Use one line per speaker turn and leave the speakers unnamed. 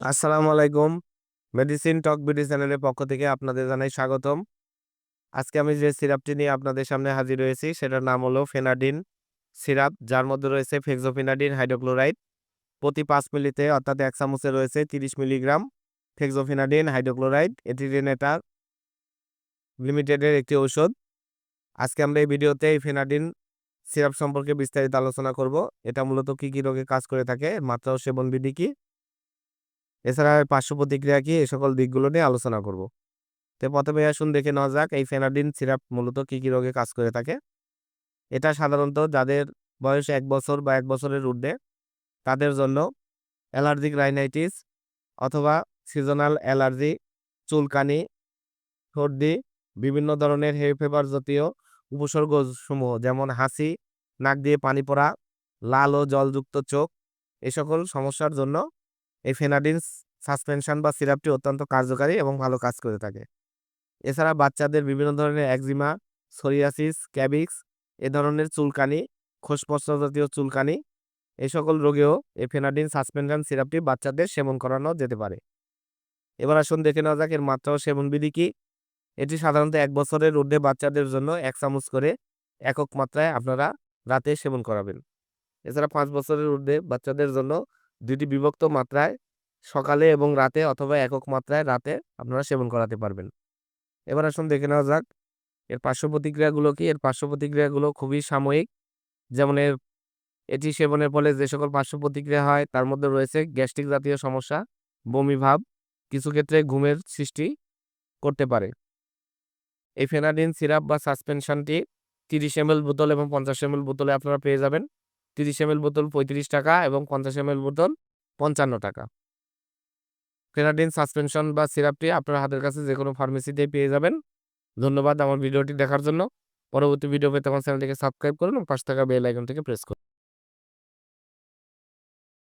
আসসালামু আলাইকুম। মেডিসিন টক বিডি চ্যানেলের পক্ষ থেকে আপনাদের জানাই স্বাগতম। আজকে আমি যে সিরাপটি নিয়ে আপনাদের সামনে হাজির হয়েছি সেটার নাম হলো ফেনাডিন সিরাপ, যার মধ্যে রয়েছে ফেক্সোফেনাডিন হাইড্রোক্লোরাইড। প্রতি ৫ মিলিতে অর্থাৎ ১ চামচে রয়েছে ৩০ মিলিগ্রাম ফেক্সোফেনাডিন হাইড্রোক্লোরাইড। এটি রেনেটা লিমিটেডের একটি ঔষধ। আজকে আমরা এই ভিডিওতে এই ফেনাডিন সিরাপ সম্পর্কে বিস্তারিত আলোচনা করব। এটা মূলত কি, কি রোগে কাজ করে থাকে, মাত্রা ও সেবন বিধি কি, এছাড়া এর পার্শ্ব প্রতিক্রিয়া কি, এই সকল দিকগুলো নিয়ে আলোচনা করব। তো প্রথমে আসুন দেখে নেওয়া যাক এই ফেনাডিন সিরাপ মূলত কি, কি রোগে কাজ করে থাকে। এটা সাধারণত যাদের বয়স ১ বছর বা ১ বছরের ঊর্ধ্বে তাদের জন্য অ্যালার্জিক রাইনাইটিস অথবা সিজনাল অ্যালার্জি, চুলকানি, সর্দি, বিভিন্ন ধরনের হে ফিভার জাতীয় উপসর্গসমূহ যেমন হাঁচি, নাক দিয়ে পানি পড়া, লাল ও জলযুক্ত চোখ, এ সকল সমস্যার জন্য এই ফেনাডিন সাসপেনশন বা সিরাপটি অত্যন্ত কার্যকারী এবং ভালো কাজ করে থাকে। এছাড়া বাচ্চাদের বিভিন্ন ধরনের একজিমা, সোরিয়াসিস, স্ক্যাবিক্স, এ ধরনের চুলকানি, খোসপত্র জাতীয় চুলকানি, এই সকল রোগেও এই ফেনাডিন সাসপেনশন সিরাপটি বাচ্চাদের সেবন করানো যেতে পারে। এবার আসুন দেখে নেওয়া যাক এর মাত্রা ও সেবন বিধি কি। এটি সাধারণত ১ বছরের ঊর্ধ্বে বাচ্চাদের জন্য ১ চামচ করে একক মাত্রায় আপনারা রাতে সেবন করাবেন। এছাড়া ৫ বছরের ঊর্ধ্বে বাচ্চাদের জন্য ২ টি বিভক্ত মাত্রায় সকালে এবং রাতে অথবা একক মাত্রায় রাতে আপনারা সেবন করাতে পারবেন। এবার আসুন দেখে নেওয়া যাক এর পার্শ্ব প্রতিক্রিয়াগুলো কি। এর পার্শ্ব প্রতিক্রিয়াগুলো খুবই সাময়িক। যেমন এটি সেবনের ফলে যে সকল পার্শ্ব প্রতিক্রিয়া হয় তার মধ্যে রয়েছে গ্যাস্ট্রিক জাতীয় সমস্যা, বমি ভাব, কিছু ক্ষেত্রে ঘুমের সৃষ্টি করতে পারে। এই ফেনাডিন সিরাপ বা সাসপেনশনটি ৩০ এমএল বোতল এবং ৫০ এমএল বোতলে আপনারা পেয়ে যাবেন। ৩০ এমএল বোতল ৳৩৫ এবং ৫০ এমএল বোতল ৳৫৫। ফেনাডিন সাসপেনশন বা সিরাপটি আপনার হাতের কাছে যেকোনো ফার্মেসিতেই পেয়ে যাবেন। ধন্যবাদ আমার ভিডিওটি দেখার জন্য। পরবর্তী ভিডিও পেতে আমার চ্যানেলটিকে সাবস্ক্রাইব করুন এবং পাশে থাকা বেল আইকনটিকে প্রেস করুন।